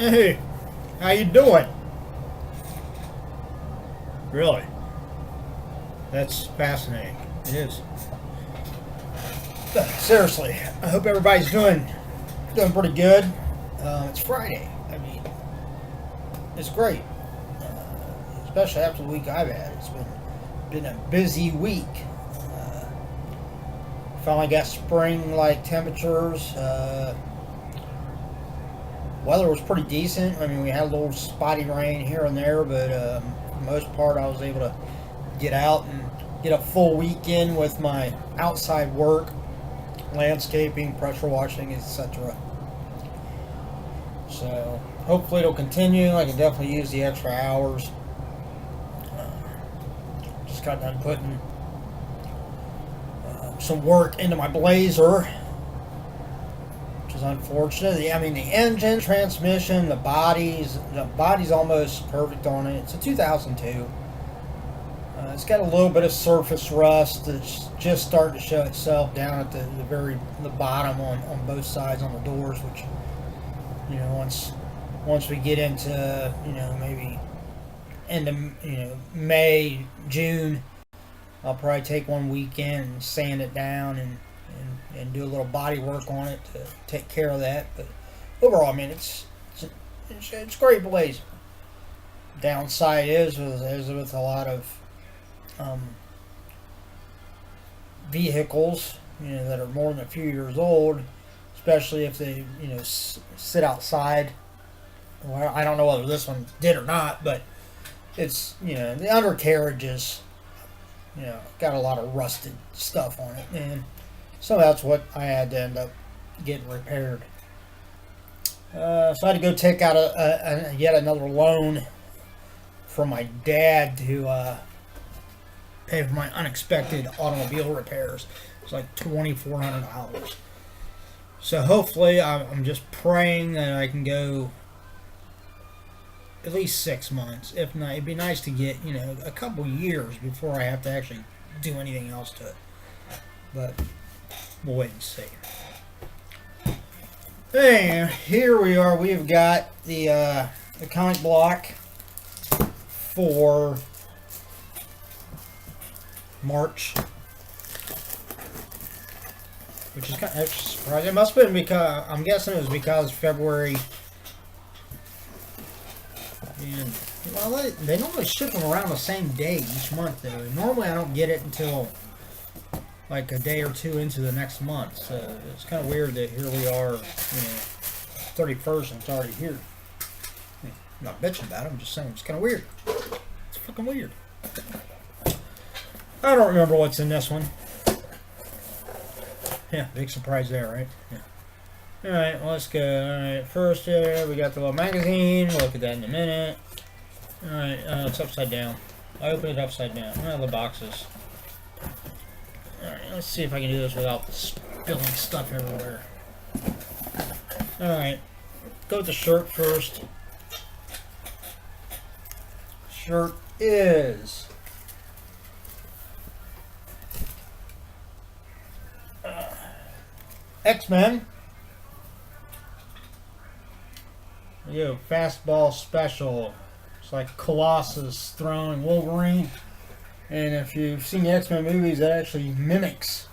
Hey, how you doing? Really? That's fascinating. It is. Seriously, I hope everybody's doing pretty good. It's Friday. I mean, it's great, especially after the week I've had. It's been a busy week. Finally got spring-like temperatures. Weather was pretty decent. I mean, we had a little spotty rain here and there, but for the most part, I was able to get out and get a full weekend with my outside work, landscaping, pressure washing, etc. So hopefully it'll continue. I can definitely use the extra hours. Just got done putting some work into my Blazer, which is unfortunate. I mean, the engine, transmission, the body's almost perfect on it. It's a 2002. It's got a little bit of surface rust that's just starting to show itself down at the bottom on both sides on the doors, which, you know, once we get into, you know, maybe end of, you know, May, June, I'll probably take one weekend and sand it down and do a little body work on it to take care of that. But overall, I mean, it's great Blazer. Downside is with a lot of vehicles, you know, that are more than a few years old, especially if they, you know, sit outside. Well, I don't know whether this one did or not, but it's, you know, the undercarriages, you know, got a lot of rusted stuff on it, and so that's what I had to end up getting repaired. So I had to go take out yet another loan from my dad to pay for my unexpected automobile repairs. It's like $2,400. So hopefully, I'm just praying that I can go at least 6 months. If not, it'd be nice to get, you know, a couple years before I have to actually do anything else to it. But we'll wait and see. Hey, here we are. We've got the ComicBlock for March, which is kind of surprising. It must have been because, I'm guessing it was because February. And, well, they normally ship them around the same day each month, though. Normally I don't get it until like a day or two into the next month. So it's kind of weird that here we are, you know, 31st and it's already here. I'm not bitching about it, I'm just saying it's kind of weird. It's fucking weird. I don't remember what's in this one. Yeah, big surprise there, right? Yeah. Alright, well, let's go. Alright, first we got the little magazine. We'll look at that in a minute. Alright, it's upside down. I opened it upside down. The boxes. Alright, let's see if I can do this without spilling stuff everywhere. Alright, go with the shirt first. Shirt is X-Men. Yo, fastball special. It's like Colossus throwing Wolverine. And if you've seen the X-Men movies, that actually mimics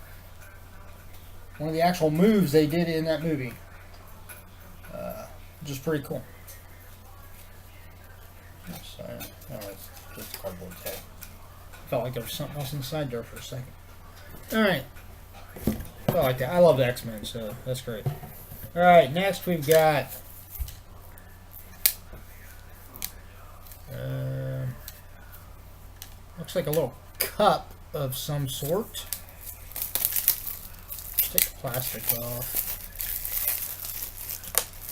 one of the actual moves they did in that movie. Which is pretty cool. Sorry. No, it's just cardboard tape. Felt like there was something else inside there for a second. Alright. I like that. I love the X-Men, so that's great. Alright, next we've got looks like a little cup of some sort. Let's take the plastic off.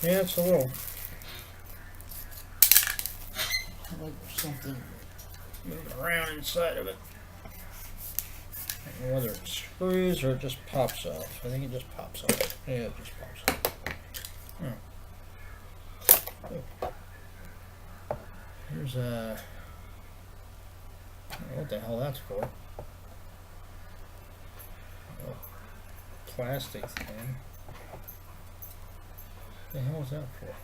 Yeah, it's a little, like there's something moving around inside of it. I don't know whether it screws or it just pops off. I think it just pops off. Yeah, it just pops off. Oh. Here's a, I don't know what the hell that's for. Oh, plastic thing. What the hell is that for?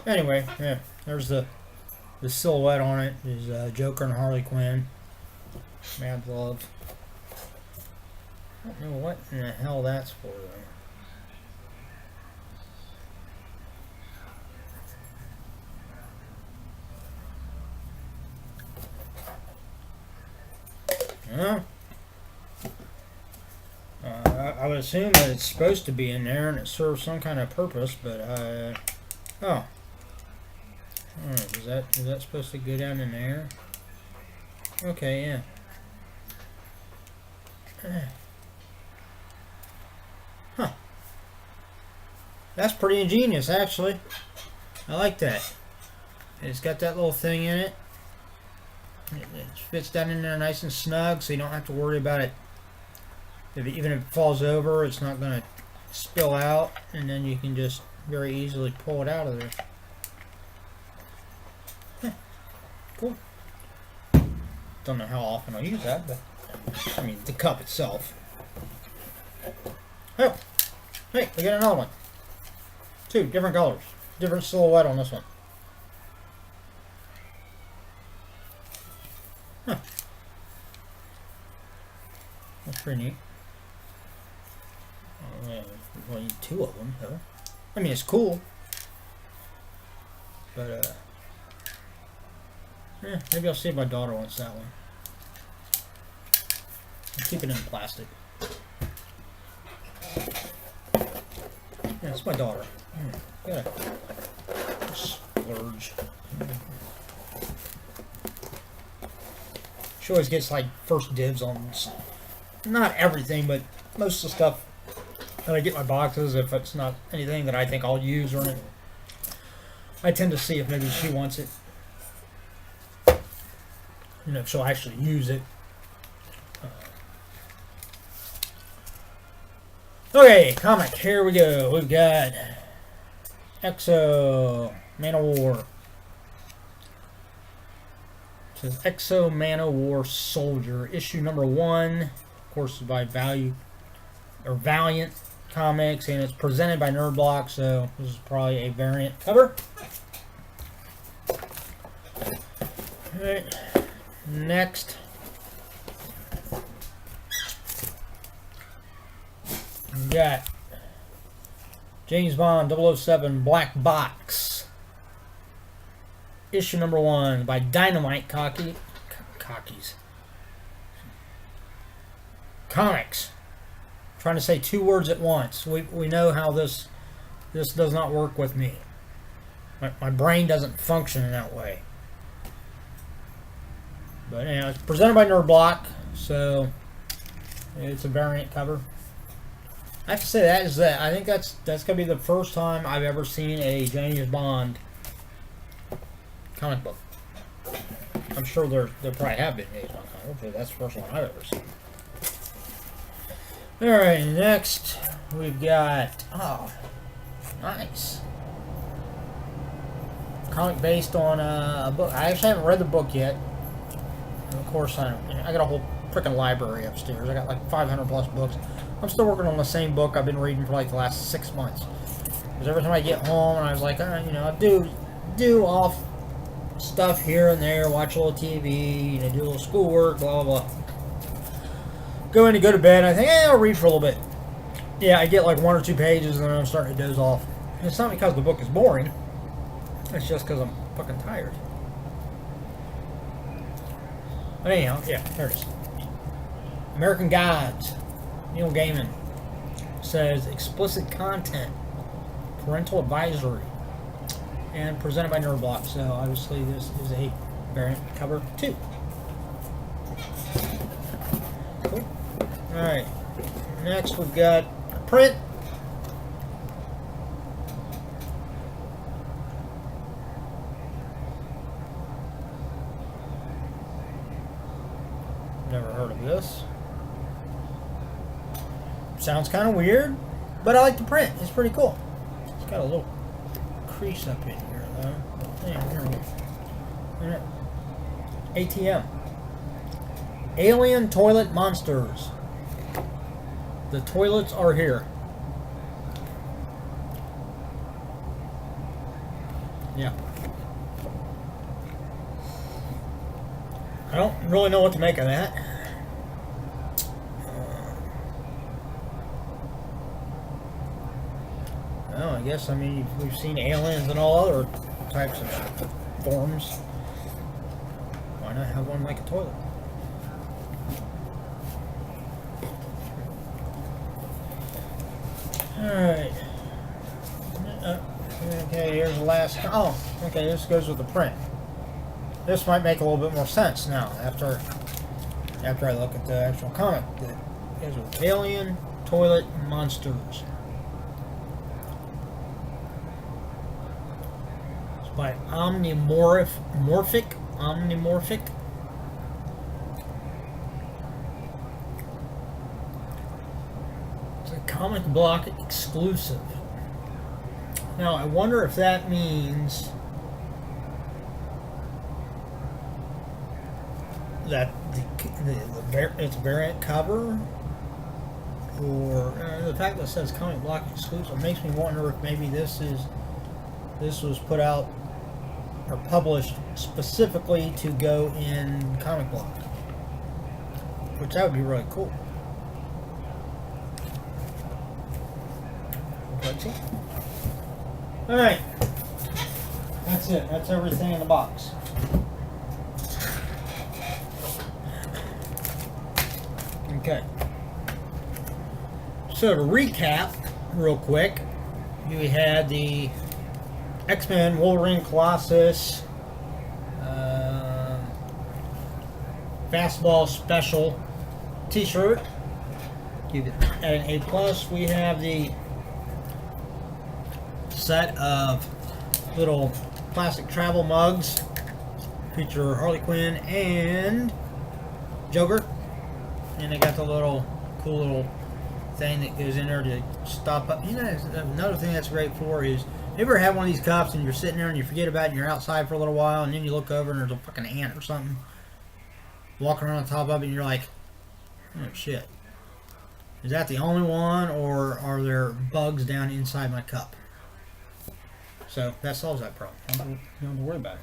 Anyway, yeah, there's the silhouette on it is Joker and Harley Quinn. Mad Love. I don't know what in the hell that's for though. Yeah. I would assume that it's supposed to be in there and it serves some kind of purpose, but oh. Is that supposed to go down in there? Okay, yeah. Huh. That's pretty ingenious, actually. I like that. It's got that little thing in it. It fits down in there nice and snug, so you don't have to worry about it. Even if it falls over, it's not going to spill out, and then you can just very easily pull it out of there. Cool. Don't know how often I'll use that, but I mean the cup itself. Oh, hey, we got another one. Two different colors, different silhouette on this one. Huh. That's pretty neat. We need two of them, though. I mean, it's cool, but yeah, maybe I'll see if my daughter wants that one. I'll keep it in plastic. Yeah, it's my daughter. Gotta splurge. She always gets like first dibs on not everything, but most of the stuff that I get my boxes. If it's not anything that I think I'll use or anything, I tend to see if maybe she wants it. You know, if she'll actually use it. Okay, comic. Here we go. We've got Exo Man of War. It says Exo Man of War Soldier, issue number 1. Of course, by Valiant Comics, and it's presented by NerdBlock. So this is probably a variant cover. All right. Next, we got James Bond 007 Black Box, issue number 1 by Dynamite Comics. I'm trying to say 2 words at once. We know how this does not work with me. My brain doesn't function in that way. But anyhow, it's presented by NerdBlock, so it's a variant cover. I have to say I think that's gonna be the first time I've ever seen a James Bond comic book. I'm sure there probably have been James Bond comic books, but that's the first one I've ever seen. All right, next we've got nice comic based on a book. I actually haven't read the book yet. And of course, I got a whole freaking library upstairs. I got like 500 plus books. I'm still working on the same book I've been reading for like the last 6 months. Because every time I get home, and I was like, you know, I do off stuff here and there, watch a little TV, you know, do a little schoolwork, blah blah blah. Go in to go to bed. I think, I'll read for a little bit. Yeah, I get like 1 or 2 pages, and then I'm starting to doze off. And it's not because the book is boring. It's just because I'm fucking tired. But anyhow, yeah, there it is. American Gods. Neil Gaiman says explicit content. Parental Advisory. And presented by NerdBlock. So obviously this is a variant cover too. Cool. Alright. Next we've got print. Never heard of this. Sounds kind of weird, but I like the print. It's pretty cool. It's got a little crease up in here, though. Yeah, here we go. ATM. Alien Toilet Monsters. The toilets are here. Yeah. I don't really know what to make of that. Well, I guess, I mean, we've seen aliens and all other types of forms. Why not have one like a toilet? Alright. Okay, here's the last. Oh, okay, this goes with the print. This might make a little bit more sense now after I look at the actual comic. Here's with alien toilet monsters. It's by Omnimorphic. It's a ComicBlock exclusive. Now, I wonder if that means that it's a variant cover, or the fact that it says ComicBlock exclusive makes me wonder if maybe this was put out or published specifically to go in ComicBlock, which that would be really cool. Alright, that's it. That's everything in the box. Okay. So to recap, real quick, we had the X-Men Wolverine Colossus Fastball Special T-shirt. Give it at an A+. We have the set of little plastic travel mugs, feature Harley Quinn and Joker, and they got the little cool little thing that goes in there to stop up. You know, another thing that's great for is, you ever have one of these cups and you're sitting there and you forget about it and you're outside for a little while and then you look over and there's a fucking ant or something walking around on top of it and you're like, oh shit, is that the only one, or are there bugs down inside my cup? So that solves that problem. You don't have to worry about it.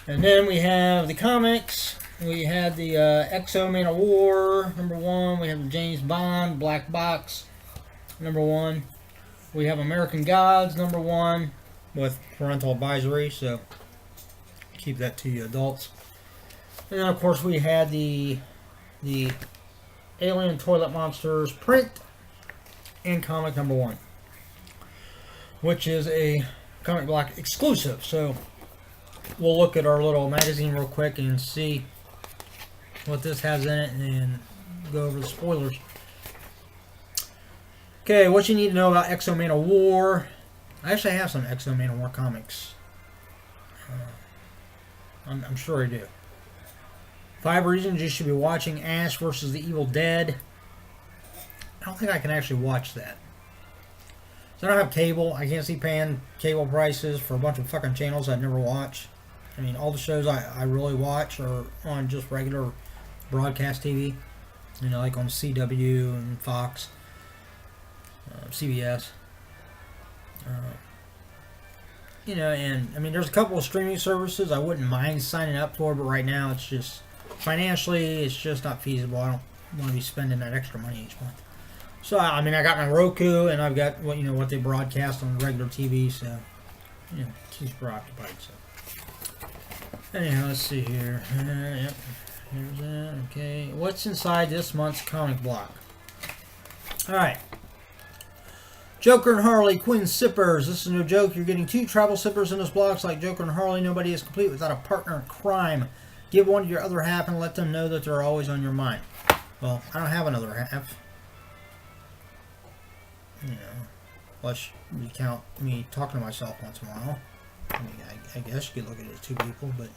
And then we have the comics. We had the X-Men of War #1. We have the James Bond Black Box #1. We have American Gods #1 with Parental Advisory, so keep that to you adults. And then of course we had the Alien Toilet Monsters print and comic #1, which is a ComicBlock exclusive. So we'll look at our little magazine real quick and see what this has in it and go over the spoilers. Okay, what you need to know about X-Men of War. I actually have some X-Men of War comics. I'm sure I do. 5 reasons you should be watching Ash versus the Evil Dead. I don't think I can actually watch that. So I don't have cable. I can't see paying cable prices for a bunch of fucking channels I never watch. I mean, all the shows I really watch are on just regular broadcast TV. You know, like on CW and Fox, CBS. You know, and I mean, there's a couple of streaming services I wouldn't mind signing up for, but right now it's just financially, it's just not feasible. I don't want to be spending that extra money each month. So I mean, I got my Roku, and I've got what they broadcast on regular TV, so keeps me occupied. So anyhow, let's see here. Yep, here's that. Okay, what's inside this month's ComicBlock? All right. Joker and Harley Quinn sippers. This is no joke. You're getting 2 travel sippers in this block. Like Joker and Harley, nobody is complete without a partner in crime. Give one to your other half and let them know that they're always on your mind. Well, I don't have another half. Unless you count me talking to myself once in a while. I mean, I guess you could look at it as 2 people, but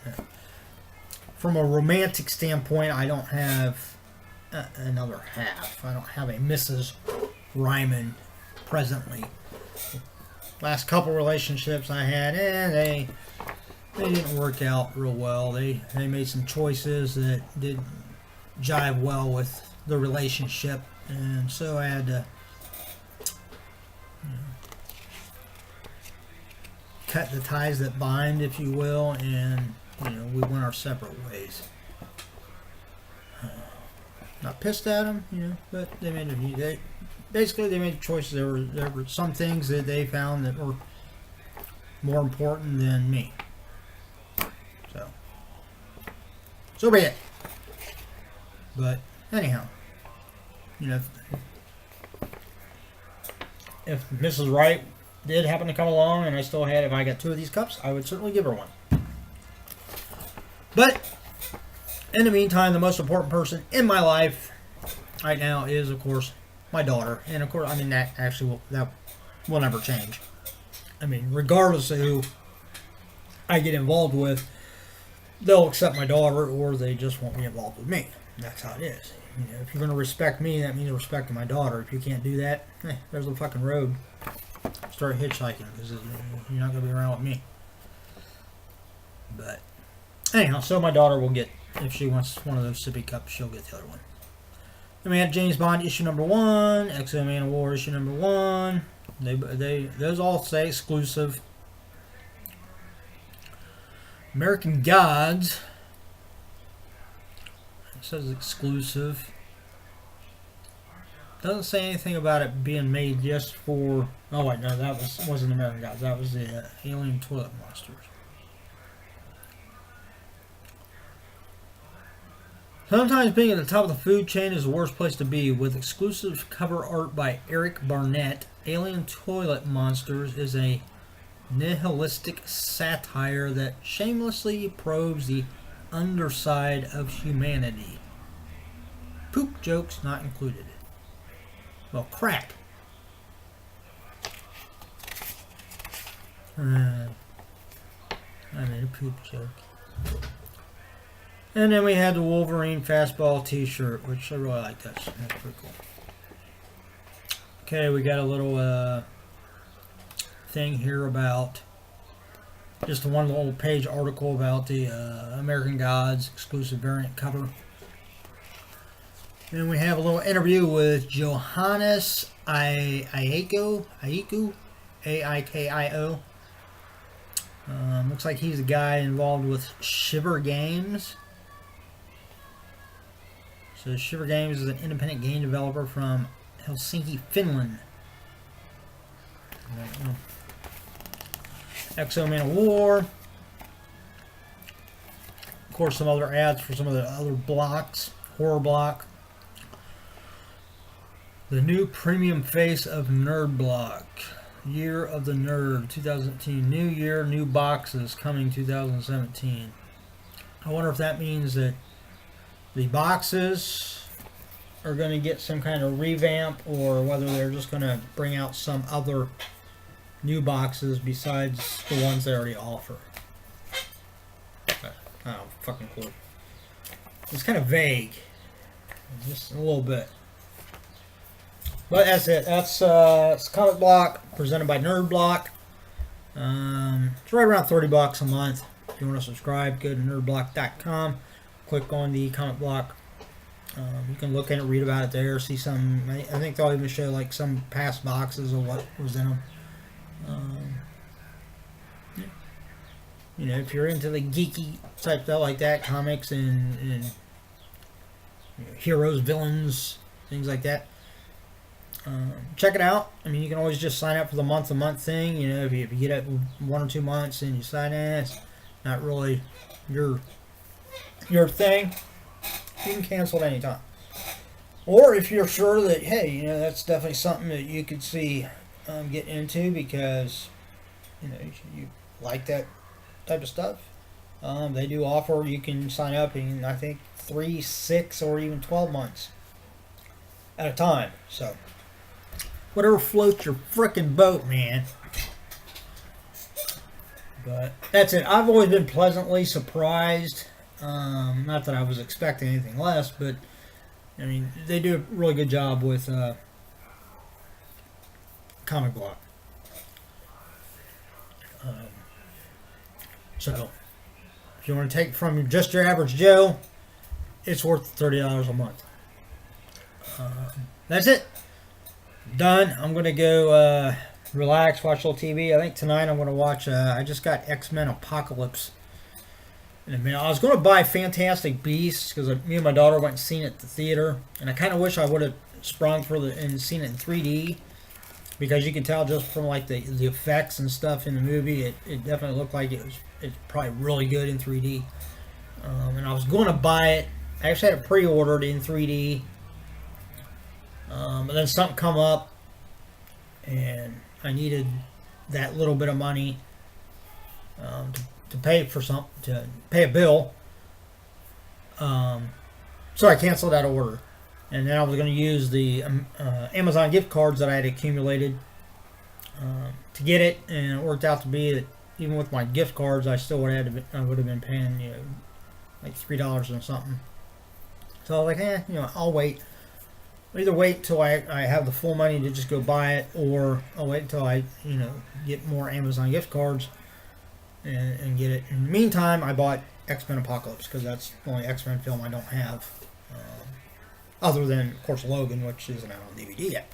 from a romantic standpoint, I don't have another half. I don't have a Mrs. Ryman presently. Last couple relationships I had, they didn't work out real well. They made some choices that didn't jive well with the relationship, and so I had to cut the ties that bind, if you will, and we went our separate ways. Not pissed at them, but they made they made choices. There were some things that they found that were more important than me. So be it. But anyhow, if Mrs. Wright did happen to come along and if I got 2 of these cups, I would certainly give her one. But in the meantime, the most important person in my life right now is, of course, my daughter. And of course, that will never change. Regardless of who I get involved with, they'll accept my daughter or they just won't be involved with me. That's how it is. If you're going to respect me, that means respecting my daughter. If you can't do that, there's the fucking road. Start hitchhiking because you're not going to be around with me. But anyhow, so my daughter will get, if she wants one of those sippy cups, she'll get the other one. Then we have James Bond issue number 1, X-Men of War issue number 1. Those all say exclusive. American Gods. It says exclusive. Doesn't say anything about it being made just for. Oh wait, no, that wasn't American Gods. That was the Alien Toilet Monsters. Sometimes being at the top of the food chain is the worst place to be. With exclusive cover art by Eric Barnett, Alien Toilet Monsters is a nihilistic satire that shamelessly probes the underside of humanity. Poop jokes not included. Well, crap. I made a poop joke. And then we had the Wolverine Fastball t-shirt, which I really like. That's pretty cool. Okay, we got a little thing here about just one little page article about the American Gods exclusive variant cover. Then we have a little interview with Johannes Aiko, A-I-K-I-O. Looks like he's the guy involved with Shiver Games. So Shiver Games is an independent game developer from Helsinki, Finland. X-Men of War. Of course, some other ads for some of the other blocks. Horror block. The new premium face of Nerd Block. Year of the Nerd 2017. New year, new boxes coming 2017. I wonder if that means that the boxes are going to get some kind of revamp or whether they're just going to bring out some other new boxes besides the ones they already offer. I don't know, fucking clue. It's kind of vague. Just a little bit. But that's it. That's it's ComicBlock presented by Nerd Block. It's right around $30 a month. If you want to subscribe, go to nerdblock.com. Click on the ComicBlock. You can look at it, read about it there, see some. I think they'll even show like some past boxes of what was in them. If you're into the geeky type stuff like that, comics and heroes, villains, things like that. Check it out. You can always just sign up for the month-to-month thing. If you get it 1 or 2 months and you sign in, it's not really your thing. You can cancel at any time. Or if you're sure that, hey, that's definitely something that you could see get into because, you like that type of stuff. They do offer, you can sign up in, I think, 3, 6, or even 12 months at a time. So, whatever floats your frickin' boat, man. But that's it. I've always been pleasantly surprised. Not that I was expecting anything less, but they do a really good job with ComicBlock. So, if you want to take from just your average Joe, it's worth $30 a month. That's it. Done. I'm going to go relax, watch a little TV. I think tonight I'm going to watch, I just got X-Men Apocalypse. And I was going to buy Fantastic Beasts because me and my daughter went and seen it at the theater. And I kind of wish I would have sprung for and seen it in 3D. Because you can tell just from like the effects and stuff in the movie, it definitely looked like it's probably really good in 3D. And I was going to buy it. I actually had it pre-ordered in 3D. But then something come up, and I needed that little bit of money to pay for to pay a bill. So I canceled that order. And then I was going to use the Amazon gift cards that I had accumulated to get it, and it worked out to be that even with my gift cards, I still would have been paying like $3 and something. So I was like, I'll wait. I'll either wait till I have the full money to just go buy it, or I'll wait until I get more Amazon gift cards and get it. In the meantime, I bought X-Men Apocalypse because that's the only X-Men film I don't have. Other than, of course, Logan, which isn't out on DVD yet.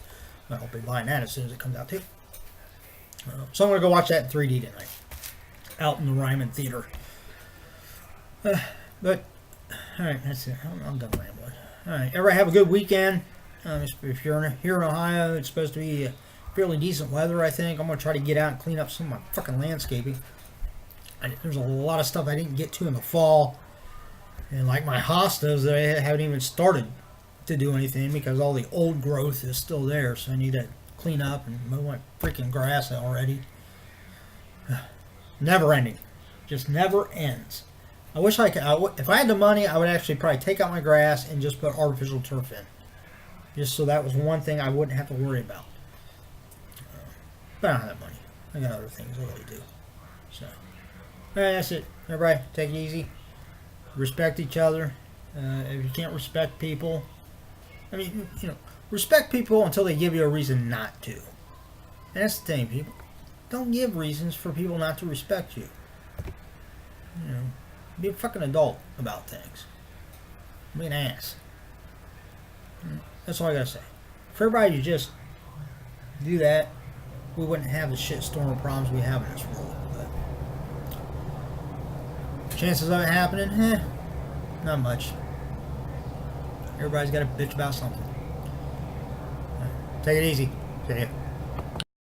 I'll be buying that as soon as it comes out, too. So I'm going to go watch that in 3D tonight. Out in the Ryman Theater. But, alright, that's it. I'm done rambling. Alright, everybody have a good weekend. If you're here in Ohio, it's supposed to be fairly decent weather, I think. I'm going to try to get out and clean up some of my fucking landscaping. There's a lot of stuff I didn't get to in the fall. And like my hostas that I haven't even started to do anything because all the old growth is still there, so I need to clean up and mow my freaking grass already. Never ending, just never ends. I wish I could. If I had the money, I would actually probably take out my grass and just put artificial turf in, just so that was one thing I wouldn't have to worry about. But I don't have that money. I got other things I gotta do. So, alright, that's it. Everybody, take it easy. Respect each other. If you can't respect people, respect people until they give you a reason not to. And that's the thing, people. Don't give reasons for people not to respect you. Be a fucking adult about things. Be an ass. That's all I gotta say. For everybody to just do that, we wouldn't have the shitstorm of problems we have in this world. But chances of it happening, not much. Everybody's got to bitch about something. Take it easy. See ya.